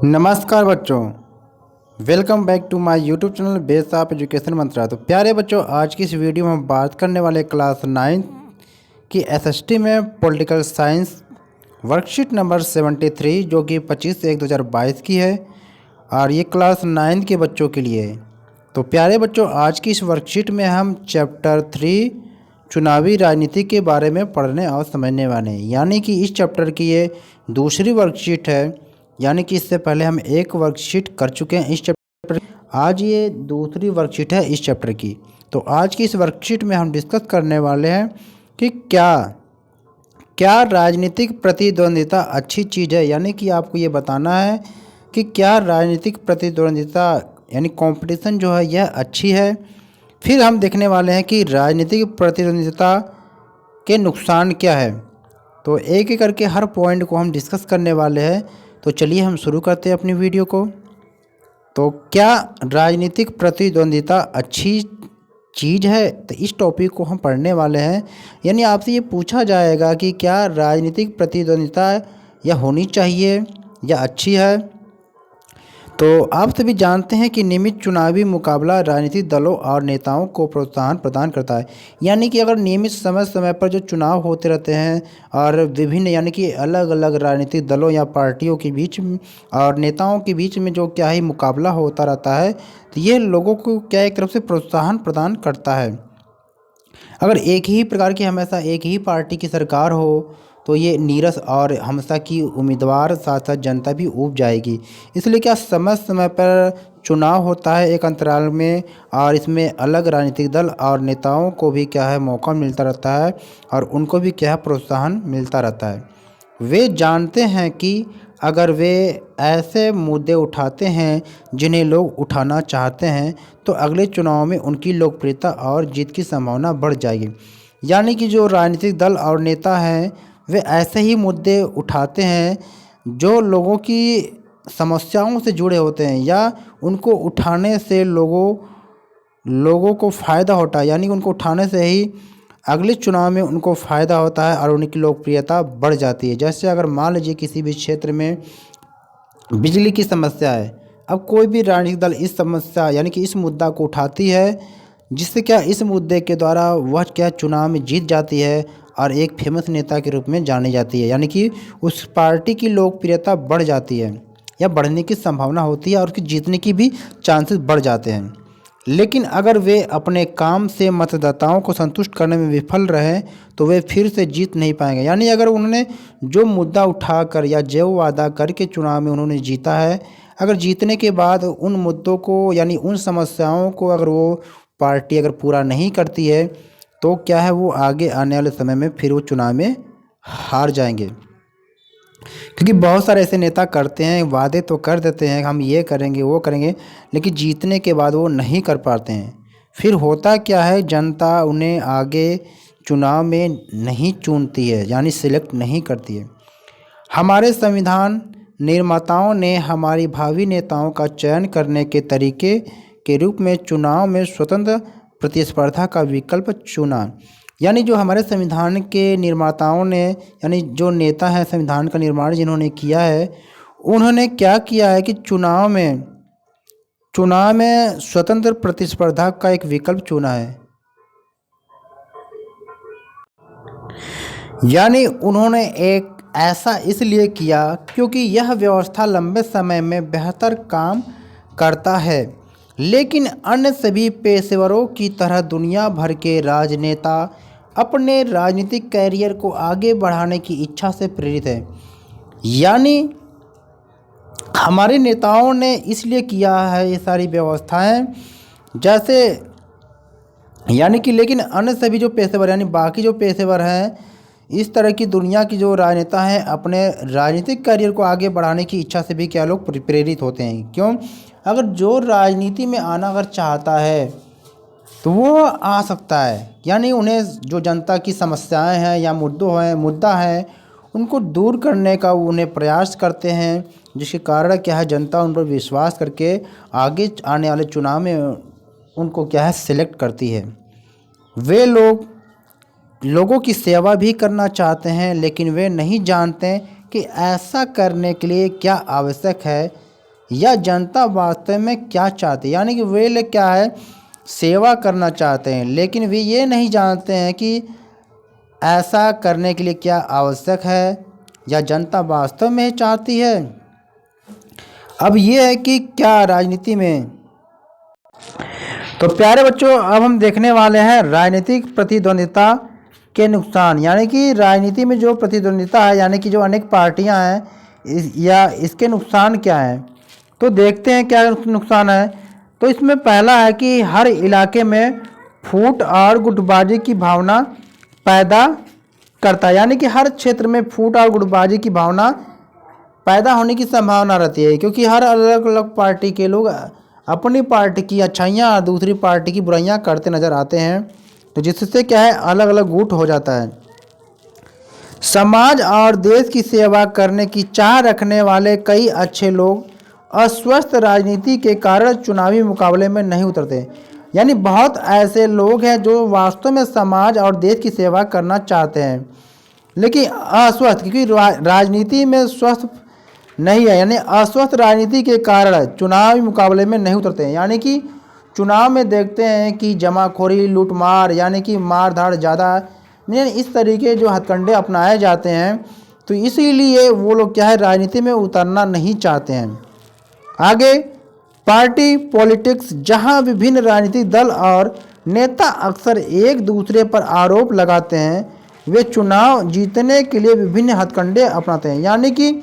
नमस्कार बच्चों, welcome back to my YouTube channel base of education Mantra. तो प्यारे बच्चों, आज की इस वीडियो में हम बात करने वाले क्लास 9 की एसएसटी में पॉलिटिकल साइंस वर्कशीट नंबर 73 जो कि 25/1/2022 की है और ये क्लास 9 के बच्चों के लिए है। तो प्यारे बच्चों, आज की इस वर्कशीट में हम चैप्टर 3 चुनावी राजनीति के बारे में पढ़ने और समझने वाले हैं। यानी कि इस चैप्टर की ये दूसरी वर्कशीट है, यानी कि इससे पहले हम एक वर्कशीट कर चुके हैं इस चैप्टर। आज ये दूसरी वर्कशीट है इस चैप्टर की। तो आज की इस वर्कशीट में हम डिस्कस करने वाले हैं कि क्या राजनीतिक प्रतिद्वंदिता अच्छी चीज़ है। यानी कि आपको ये बताना है कि क्या राजनीतिक प्रतिद्वंदिता यानी कंपटीशन जो है यह अच्छी है। फिर हम देखने वाले हैं कि राजनीतिक प्रतिद्वंदिता के नुकसान क्या है। तो एक एक करके हर पॉइंट को हम डिस्कस करने वाले हैं। तो चलिए हम शुरू करते हैं अपनी वीडियो को। तो क्या राजनीतिक प्रतिद्वंदिता अच्छी चीज़ है, तो इस टॉपिक को हम पढ़ने वाले हैं। यानी आपसे ये पूछा जाएगा कि क्या राजनीतिक प्रतिद्वंदिता या होनी चाहिए या अच्छी है। तो आप सभी जानते हैं कि नियमित चुनावी मुकाबला राजनीतिक दलों और नेताओं को प्रोत्साहन प्रदान करता है। यानी कि अगर नियमित समय समय पर जो चुनाव होते रहते हैं और विभिन्न यानी कि अलग अलग राजनीतिक दलों या पार्टियों के बीच और नेताओं के बीच में जो क्या है मुकाबला होता रहता है, तो ये लोगों को क्या एक तरफ से प्रोत्साहन प्रदान करता है। अगर एक ही प्रकार की हमेशा एक ही पार्टी की सरकार हो तो ये नीरस और हमेशा की उम्मीदवार साथ साथ जनता भी ऊब जाएगी। इसलिए क्या समय समय पर चुनाव होता है एक अंतराल में, और इसमें अलग राजनीतिक दल और नेताओं को भी क्या है मौका मिलता रहता है और उनको भी क्या है प्रोत्साहन मिलता रहता है। वे जानते हैं कि अगर वे ऐसे मुद्दे उठाते हैं जिन्हें लोग उठाना चाहते हैं तो अगले चुनाव में उनकी लोकप्रियता और जीत की संभावना बढ़ जाएगी। यानी कि जो राजनीतिक दल और नेता हैं वे ऐसे ही मुद्दे उठाते हैं जो लोगों की समस्याओं से जुड़े होते हैं या उनको उठाने से लोगों को फ़ायदा होता है। यानी कि उनको उठाने से ही अगले चुनाव में उनको फ़ायदा होता है और उनकी लोकप्रियता बढ़ जाती है। जैसे अगर मान लीजिए किसी भी क्षेत्र में बिजली की समस्या है, अब कोई भी राजनीतिक दल इस समस्या यानी कि इस मुद्दा को उठाती है, जिससे क्या इस मुद्दे के द्वारा वह क्या चुनाव में जीत जाती है और एक फेमस नेता के रूप में जानी जाती है। यानी कि उस पार्टी की लोकप्रियता बढ़ जाती है या बढ़ने की संभावना होती है और उसकी जीतने की भी चांसेस बढ़ जाते हैं। लेकिन अगर वे अपने काम से मतदाताओं को संतुष्ट करने में विफल रहे तो वे फिर से जीत नहीं पाएंगे। यानी अगर उन्होंने जो मुद्दा उठाकर या जो वादा करके चुनाव में उन्होंने जीता है, अगर जीतने के बाद उन मुद्दों को यानी उन समस्याओं को अगर वो पार्टी अगर पूरा नहीं करती है तो क्या है वो आगे आने वाले समय में फिर वो चुनाव में हार जाएंगे। क्योंकि बहुत सारे ऐसे नेता करते हैं, वादे तो कर देते हैं हम ये करेंगे वो करेंगे, लेकिन जीतने के बाद वो नहीं कर पाते हैं। फिर होता क्या है, जनता उन्हें आगे चुनाव में नहीं चुनती है यानी सिलेक्ट नहीं करती है। हमारे संविधान निर्माताओं ने हमारी भावी नेताओं का चयन करने के तरीके के रूप में चुनाव में स्वतंत्र प्रतिस्पर्धा का विकल्प चुना। यानी जो हमारे संविधान के निर्माताओं ने यानी जो नेता हैं संविधान का निर्माण जिन्होंने किया है, उन्होंने क्या किया है कि चुनाव में स्वतंत्र प्रतिस्पर्धा का एक विकल्प चुना है। यानी उन्होंने एक ऐसा इसलिए किया क्योंकि यह व्यवस्था लंबे समय में बेहतर काम करता है। लेकिन अन्य सभी पेशेवरों की तरह दुनिया भर के राजनेता अपने राजनीतिक कैरियर को आगे बढ़ाने की इच्छा से प्रेरित है। यानी हमारे नेताओं ने इसलिए किया है ये सारी व्यवस्थाएं, जैसे यानी कि लेकिन अन्य सभी जो पेशेवर यानी बाकी जो पेशेवर हैं इस तरह की दुनिया की जो राजनेता हैं अपने राजनीतिक करियर को आगे बढ़ाने की इच्छा से भी क्या लोग प्रेरित होते हैं। क्यों? अगर जो राजनीति में आना अगर चाहता है तो वो आ सकता है। यानी उन्हें जो जनता की समस्याएं हैं या मुद्दा है उनको दूर करने का उन्हें प्रयास करते हैं, जिसके कारण क्या है जनता उन पर विश्वास करके आगे आने वाले चुनाव में उनको क्या है सिलेक्ट करती है। वे लोगों की सेवा भी करना चाहते हैं, लेकिन वे नहीं जानते कि ऐसा करने के लिए क्या आवश्यक है या जनता वास्तव में क्या चाहती है। यानी कि वे लोग क्या है, सेवा करना चाहते हैं, लेकिन वे ये नहीं जानते हैं कि ऐसा करने के लिए क्या आवश्यक है या जनता वास्तव में चाहती है। अब ये है कि क्या राजनीति में, तो प्यारे बच्चों अब हम देखने वाले हैं राजनीतिक प्रतिद्वंदिता के नुकसान। यानी कि राजनीति में जो प्रतिद्वंदिता है, यानी कि जो अनेक पार्टियां हैं या इसके नुकसान क्या हैं। तो देखते हैं क्या नुकसान है। तो इसमें पहला है कि हर इलाके में फूट और गुटबाजी की भावना पैदा करता है। यानी कि हर क्षेत्र में फूट और गुटबाजी की भावना पैदा होने की संभावना रहती है, क्योंकि हर अलग अलग पार्टी के लोग अपनी पार्टी की अच्छाइयाँ और दूसरी पार्टी की बुराइयाँ करते नज़र आते हैं, तो जिससे क्या है अलग अलग गुट हो जाता है। समाज और देश की सेवा करने की चाह रखने वाले कई अच्छे लोग अस्वस्थ राजनीति के कारण चुनावी मुकाबले में नहीं उतरते। यानी बहुत ऐसे लोग हैं जो वास्तव में समाज और देश की सेवा करना चाहते हैं, लेकिन अस्वस्थ, क्योंकि राजनीति में स्वस्थ नहीं है, यानी अस्वस्थ राजनीति के कारण चुनावी मुकाबले में नहीं उतरते हैं। यानी कि चुनाव में देखते हैं कि जमाखोरी, लूटमार, यानी कि मार धाड़ ज़्यादा, यानी इस तरीके जो हथकंडे अपनाए जाते हैं, तो इसीलिए वो लोग क्या है राजनीति में उतरना नहीं चाहते हैं। आगे पार्टी पॉलिटिक्स, जहां विभिन्न राजनीतिक दल और नेता अक्सर एक दूसरे पर आरोप लगाते हैं, वे चुनाव जीतने के लिए विभिन्न हथकंडे अपनाते हैं। यानी कि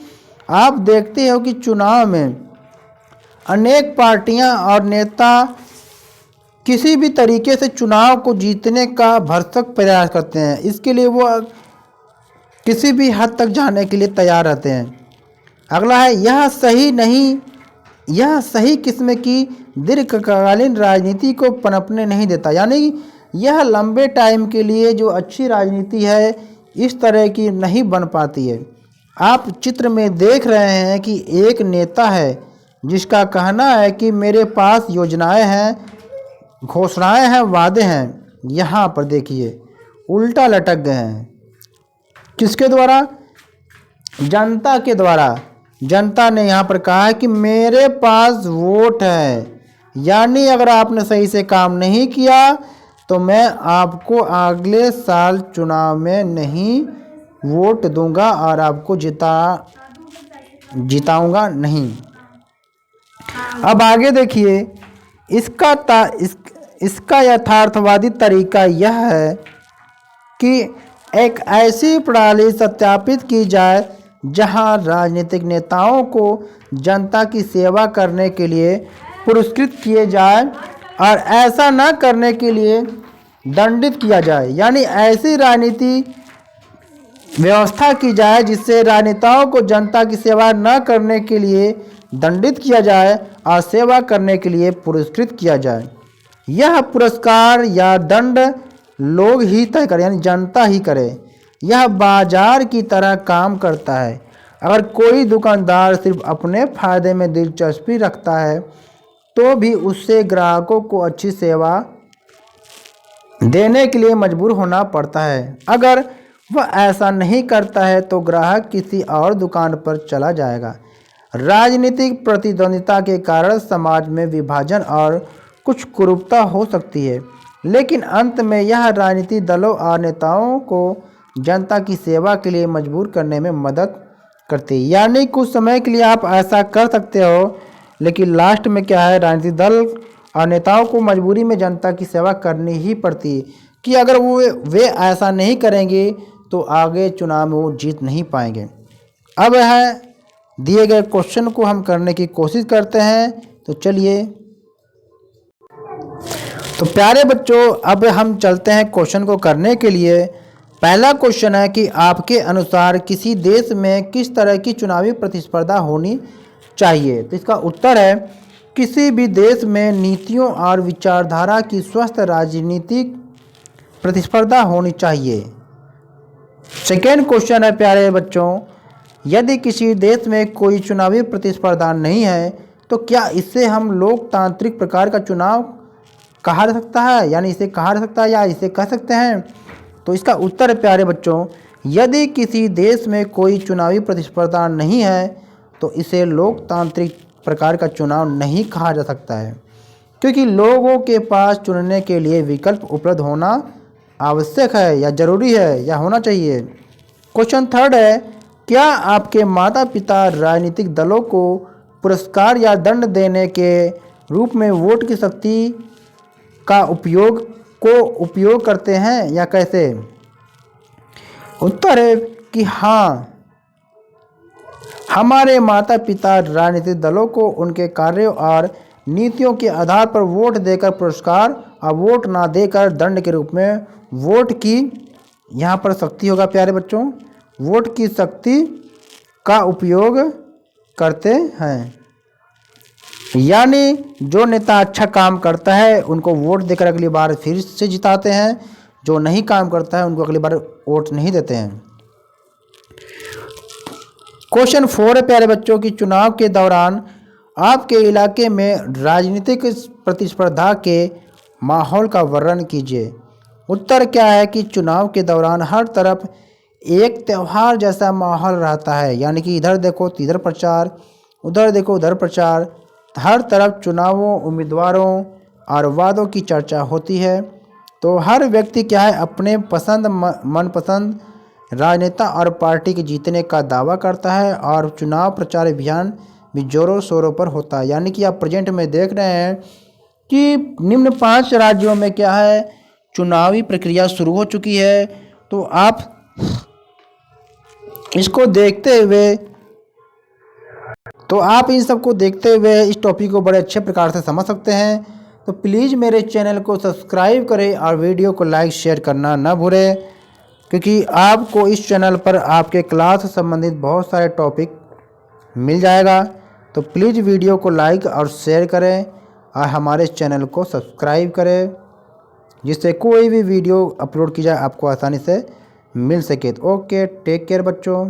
आप देखते हो कि चुनाव में अनेक पार्टियां और नेता किसी भी तरीके से चुनाव को जीतने का भरसक प्रयास करते हैं। इसके लिए वो किसी भी हद तक जाने के लिए तैयार रहते हैं। अगला है यह सही किस्म की दीर्घकालीन राजनीति को पनपने नहीं देता। यानी यह लंबे टाइम के लिए जो अच्छी राजनीति है इस तरह की नहीं बन पाती है। आप चित्र में देख रहे हैं कि एक नेता है जिसका कहना है कि मेरे पास योजनाएं हैं, घोषणाएं हैं, वादे हैं। यहाँ पर देखिए उल्टा लटक गए हैं। किसके द्वारा? जनता के द्वारा। जनता ने यहाँ पर कहा है कि मेरे पास वोट है, यानी अगर आपने सही से काम नहीं किया तो मैं आपको अगले साल चुनाव में नहीं वोट दूंगा और आपको जिताऊंगा नहीं। अब आगे देखिए, इसका यथार्थवादी तरीका यह है कि एक ऐसी प्रणाली सत्यापित की जाए जहां राजनीतिक नेताओं को जनता की सेवा करने के लिए पुरस्कृत किए जाए और ऐसा न करने के लिए दंडित किया जाए। यानी ऐसी राजनीति व्यवस्था की जाए जिससे राजनेताओं को जनता की सेवा न करने के लिए दंडित किया जाए और सेवा करने के लिए पुरस्कृत किया जाए। यह पुरस्कार या दंड लोग ही तय करें, यानी जनता ही करे। यह बाजार की तरह काम करता है। अगर कोई दुकानदार सिर्फ अपने फायदे में दिलचस्पी रखता है तो भी उससे ग्राहकों को अच्छी सेवा देने के लिए मजबूर होना पड़ता है। अगर वह ऐसा नहीं करता है तो ग्राहक किसी और दुकान पर चला जाएगा। राजनीतिक प्रतिद्वंदिता के कारण समाज में विभाजन और कुछ कुरूपता हो सकती है, लेकिन अंत में यह राजनीतिक दलों और नेताओं को जनता की सेवा के लिए मजबूर करने में मदद करती है। यानी कुछ समय के लिए आप ऐसा कर सकते हो, लेकिन लास्ट में क्या है, राजनीतिक दल और नेताओं को मजबूरी में जनता की सेवा करनी ही पड़ती है कि अगर वे ऐसा नहीं करेंगे तो आगे चुनाव में वो जीत नहीं पाएंगे। अब है दिए गए क्वेश्चन को हम करने की कोशिश करते हैं। तो चलिए, तो प्यारे बच्चों अब हम चलते हैं क्वेश्चन को करने के लिए। पहला क्वेश्चन है कि आपके अनुसार किसी देश में किस तरह की चुनावी प्रतिस्पर्धा होनी चाहिए। तो इसका उत्तर है किसी भी देश में नीतियों और विचारधारा की स्वस्थ राजनीतिक प्रतिस्पर्धा होनी चाहिए। सेकेंड क्वेश्चन है प्यारे बच्चों, यदि किसी देश में कोई चुनावी प्रतिस्पर्धा नहीं है तो क्या इससे हम लोकतांत्रिक प्रकार का चुनाव कहा जा सकता है, यानी इसे कहा जा सकता है या इसे कह सकते हैं। तो इसका उत्तर है प्यारे बच्चों, यदि किसी देश में कोई चुनावी प्रतिस्पर्धा नहीं है तो इसे लोकतांत्रिक प्रकार का चुनाव नहीं कहा जा सकता है, क्योंकि लोगों के पास चुनने के लिए विकल्प उपलब्ध होना आवश्यक है या जरूरी है या होना चाहिए। क्वेश्चन थर्ड है, क्या आपके माता पिता राजनीतिक दलों को पुरस्कार या दंड देने के रूप में वोट की शक्ति का उपयोग करते हैं या कैसे? उत्तर है कि हाँ, हमारे माता पिता राजनीतिक दलों को उनके कार्यों और नीतियों के आधार पर वोट देकर पुरस्कार और वोट ना देकर दंड के रूप में वोट की, यहाँ पर शक्ति होगा प्यारे बच्चों, वोट की शक्ति का उपयोग करते हैं। यानी जो नेता अच्छा काम करता है उनको वोट देकर अगली बार फिर से जिताते हैं, जो नहीं काम करता है उनको अगली बार वोट नहीं देते हैं। क्वेश्चन 4 है प्यारे बच्चों की, चुनाव के दौरान आपके इलाके में राजनीतिक प्रतिस्पर्धा के माहौल का वर्णन कीजिए। उत्तर क्या है कि चुनाव के दौरान हर तरफ एक त्यौहार जैसा माहौल रहता है, यानी कि इधर देखो तो इधर प्रचार, उधर देखो उधर प्रचार, हर तरफ चुनावों, उम्मीदवारों और वादों की चर्चा होती है। तो हर व्यक्ति क्या है, अपने मनपसंद राजनेता और पार्टी के जीतने का दावा करता है और चुनाव प्रचार अभियान भी जोरों शोरों पर होता है। यानी कि आप प्रेजेंट में देख रहे हैं कि निम्न 5 राज्यों में क्या है, चुनावी प्रक्रिया शुरू हो चुकी है। तो आप इसको देखते हुए इन सबको देखते हुए इस टॉपिक को बड़े अच्छे प्रकार से समझ सकते हैं। तो प्लीज़ मेरे चैनल को सब्सक्राइब करें और वीडियो को लाइक शेयर करना ना भूलें, क्योंकि आपको इस चैनल पर आपके क्लास से संबंधित बहुत सारे टॉपिक मिल जाएगा। तो प्लीज़ वीडियो को लाइक और शेयर करें और हमारे चैनल को सब्सक्राइब करें, जिससे कोई भी वीडियो अपलोड की जाए आपको आसानी से मिल सके। तो ओके, टेक केयर बच्चों।